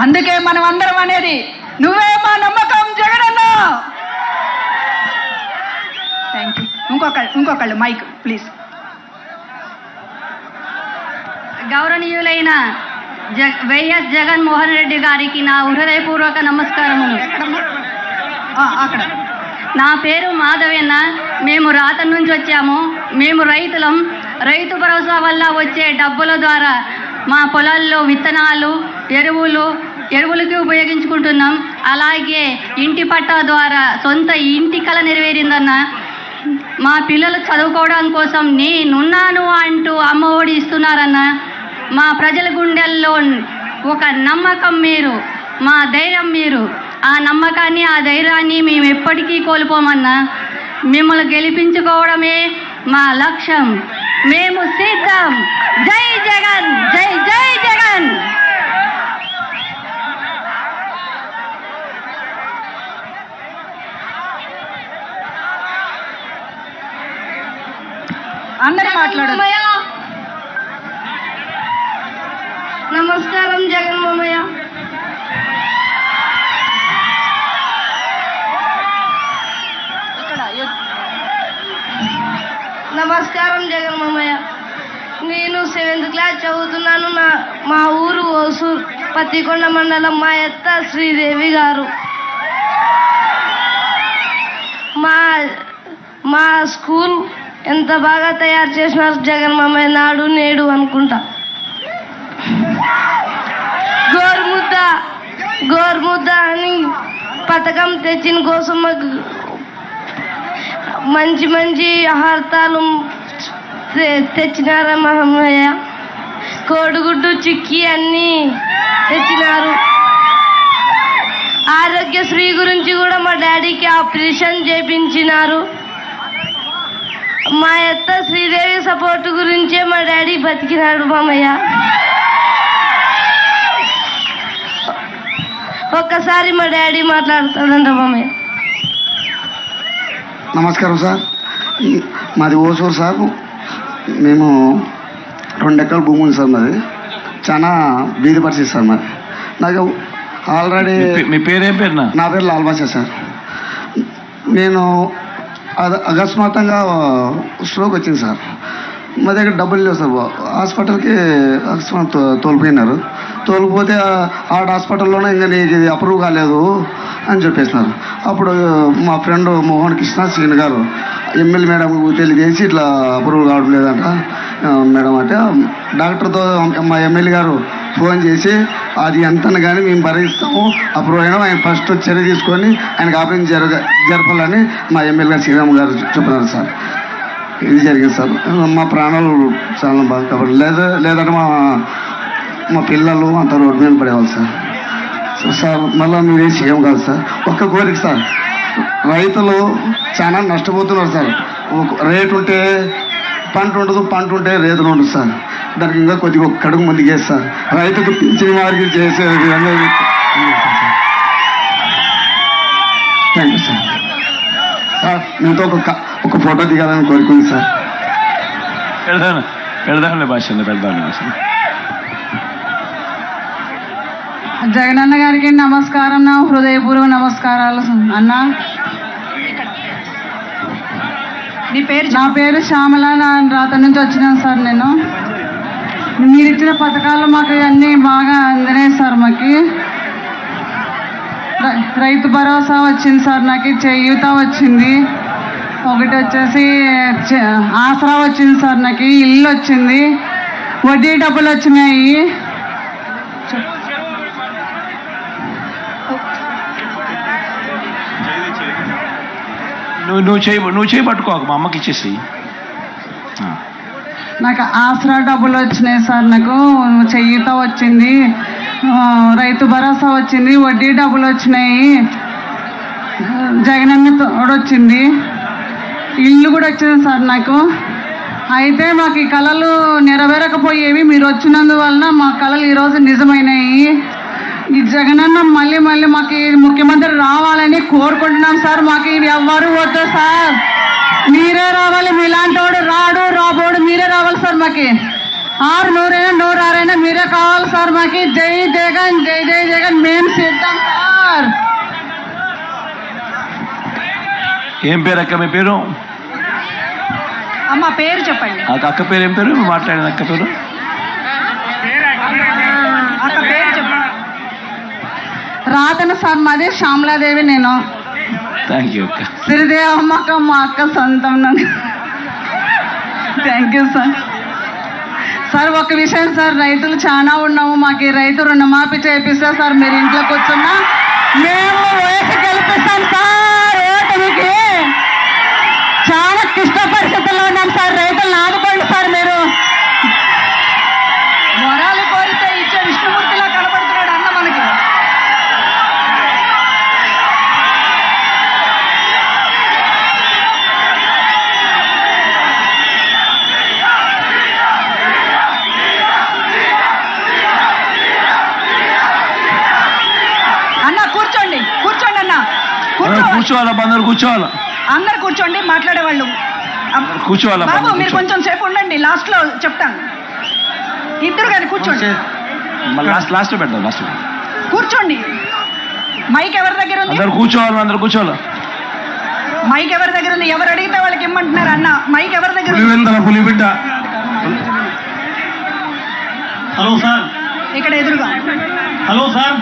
అందుకే మనం అందరం అనేది నువ్వే మా నమ్మకం జగనన్న. Thank you. ఇంకొకళ్ళు మైక్ ప్లీజ్. గౌరవనీయులైన వైఎస్ జగన్మోహన్ రెడ్డి గారికి నా హృదయపూర్వక నమస్కారములు. అక్కడ నా పేరు మాధవన్న. మేము రాతన్ నుంచి వచ్చాము. మేము రైతులం. రైతు భరోసా వల్ల వచ్చే డబ్బుల ద్వారా మా పొలాల్లో విత్తనాలు, ఎరువులకి ఉపయోగించుకుంటున్నాం. అలాగే ఇంటి పట్టా ద్వారా సొంత ఇంటి కల నెరవేరిందన్న. మా పిల్లలు చదువుకోవడం కోసం నేనున్నాను అంటూ అమ్మ ఒడి ఇస్తున్నారన్న. మా ప్రజల గుండెల్లో ఒక నమ్మకం మీరు, మా ధైర్యం మీరు. ఆ నమ్మకాన్ని, ఆ ధైర్యాన్ని మేము ఎప్పటికీ కోల్పోమన్నా. మిమ్మల్ని గెలిపించుకోవడమే మా లక్ష్యం. మేము సిద్ధం. జై జగన్, జై జై జగన్. అందరూ మాట్లాడారు. నమస్కారం జగన్ మామయ్య. నమస్కారం జగన్ మామయ్య. నేను 7th క్లాస్ చదువుతున్నాను. మా ఊరు ఓసూర్, పత్తికొండ మండలం. మా అత్త శ్రీదేవి గారు. మా స్కూల్ ఎంత బాగా తయారు చేసినారు జగన్ మామయ్య. నాడు నేడు అనుకుంటా. గోరుముద్ద అని పథకం తెచ్చిన కోసం మాకు మంచి మంచి ఆహారాలు తెచ్చినారా మామయ్య. కోడిగుడ్డు, చిక్కీ అన్నీ తెచ్చినారు. ఆరోగ్యశ్రీ గురించి కూడా మా డాడీకి ఆపరేషన్ చేయించినారు. మా అత్త శ్రీదేవి సపోర్ట్ గురించే మా డాడీ బతికినాడు మామయ్య. ఒక్కసారి మా డాడీ మాట్లాడుతాడంట మామయ్య. నమస్కారం సార్. మాది ఓసూరు సార్. మేము 2 ఎకరాల భూమి ఉంది సార్. మాది చాలా బీది పరిస్థితి సార్. మరి నాకు ఆల్రెడీ. మీ పేరేం పేరు? నా పేరు లాల్ బాషా సార్. నేను అకస్మాత్తుగా స్ట్రోక్ వచ్చింది సార్. మా దగ్గర డబ్బులు లేవు సార్. హాస్పిటల్కి అకస్మాత్ తోలిపోయినారు. తోలిపోతే ఆడ హాస్పిటల్లోనే ఇంకా నీకు ఇది అప్రూవ్ కాలేదు అని చెప్పేసినారు. అప్పుడు మా ఫ్రెండ్ మోహన్ కృష్ణ సీన్ గారు ఎమ్మెల్యే మేడం తెలియజేసి ఇట్లా అప్రూవ్ కావడం లేదంట మేడం అంటే, డాక్టర్తో మా ఎమ్మెల్యే గారు ఫోన్ చేసి అది ఎంతని కానీ మేము భరిస్తాము, అప్రూవ్ అయినా ఆయన ఫస్ట్ చర్య తీసుకొని ఆయనకు ఆపరేషన్ జరపాలని మా ఎమ్మెల్యే గారు శ్రీరామ్ గారు చెప్పినారు సార్. ఇది జరిగింది సార్. మా ప్రాణాలు చాలా బాగా కాబట్టి లేదంటే మా పిల్లలు అంత రోడ్డు మీద పడేవాళ్ళు సార్. సార్ మళ్ళీ మీరేం చేయం కాదు సార్. ఒక్క కోరిక సార్, రైతులు చాలా నష్టపోతున్నారు సార్. రేటు ఉంటే పంట ఉండదు, పంట ఉంటే రేతులు ఉండదు సార్. దానికి ఇంకా కొద్దిగా ఒక కడుగు ముందుకు చేస్తారు. రైతుకు పింఛన్ వారికి చేసే విధంగా. Thank you sir. సార్ మీతో ఒక ఫోటో దిగాలని కోరుకుంది సార్. పెడదాంలే భాష. జగనన్న గారికి నమస్కారం. నా హృదయపూర్వక నమస్కారాలు అన్న. నా పేరు శ్యామల. నా రాత నుంచి వచ్చినాను సార్. నేను మీరు ఇచ్చిన పథకాలు మాకు అన్నీ బాగా అందినాయి సార్. మాకు రైతు భరోసా వచ్చింది సార్. నాకు చేయూత వచ్చింది. ఒకటి వచ్చేసి ఆసరా వచ్చింది సార్. నాకు ఇల్లు వచ్చింది. వడ్డీ డబ్బులు వచ్చినాయి. నువ్వు చేయి పట్టుకోక, మా అమ్మకి ఇచ్చేసి. నాకు ఆసరా డబ్బులు వచ్చినాయి సార్. నాకు చేయూత వచ్చింది. రైతు భరోసా వచ్చింది. వడ్డీ డబ్బులు వచ్చినాయి. జగనన్న తోడు వచ్చింది. ఇల్లు కూడా వచ్చింది సార్ నాకు. అయితే మాకు ఈ కళలు నెరవేరకపోయేవి. మీరు వచ్చినందువలన మా కళలు ఈరోజు నిజమైనాయి. ఈ జగనన్న మళ్ళీ మాకు ముఖ్యమంత్రి రావాలని కోరుకుంటున్నాం సార్. మాకు ఇది ఎవ్వరు వద్దు సార్. మీరే రావాలి. మీలాంటి వాడు రాబోడు మీరే రావాలి సార్. మాకు ఆరు నూరైనా నూరారైనా మీరే కావాలి సార్ మాకు. జై జగన్, జై జై జగన్, మేము సిద్ధం సార్. ఏం పేరు అక్క మీ పేరు? అమ్మ పేరు చెప్పండి. అక్క పేరు ఏం పేరు? మాట్లాడిన అక్క పేరు? అక్క పేరు చెప్పండి. రాతన సార్ మాది శ్యామలాదేవి. నేను థ్యాంక్ యూ అక్క. సిరిదేవమ్మక్క మా అక్క సొంతం. Thank you sir. సార్ ఒక విషయం సార్, రైతులు చాలా ఉన్నాము, మాకు రైతు రుణమాఫీ చేపిస్తా సార్. మీరు ఇంట్లో కూర్చున్నా మేము ఓటు గెలిపిస్తాం సార్. ఓటుకి చాలా క్లిష్ట పరిస్థితుల్లో ఉన్నాం సార్. రైతులను ఆదుకోండి సార్. మీరు వరాలు కోరితే ఇచ్చే విష్ణుమూర్తిలా కనబడుతున్నాడు అన్న మనకి. అన్న కూర్చోండి, కూర్చోండి అన్న, కూర్చోవాలా? అందరు కూర్చోవాలా? అందరు కూర్చోండి. మాట్లాడేవాళ్ళు కూర్చోవాలా? బాబు మీరు కొంచెం సేపు ఉండండి, లాస్ట్ లో చెప్తాను. ఇద్దరు కానీ కూర్చోండి. లాస్ట్ పెడతాం. లాస్ట్ కూర్చోండి. మైక్ ఎవరి దగ్గర ఉంది? అందరు కూర్చోవాలి. అందరు కూర్చోవాలా? మైక్ ఎవరి దగ్గర ఉంది? ఎవరు అడిగితే వాళ్ళకి ఇమ్మంటున్నారు అన్న. మైక్ ఎవరి దగ్గర ఉంది? పులివెందల పులిబిడ్డ. హలో సార్, ఇక్కడ ఎదురుగా. Hello sir.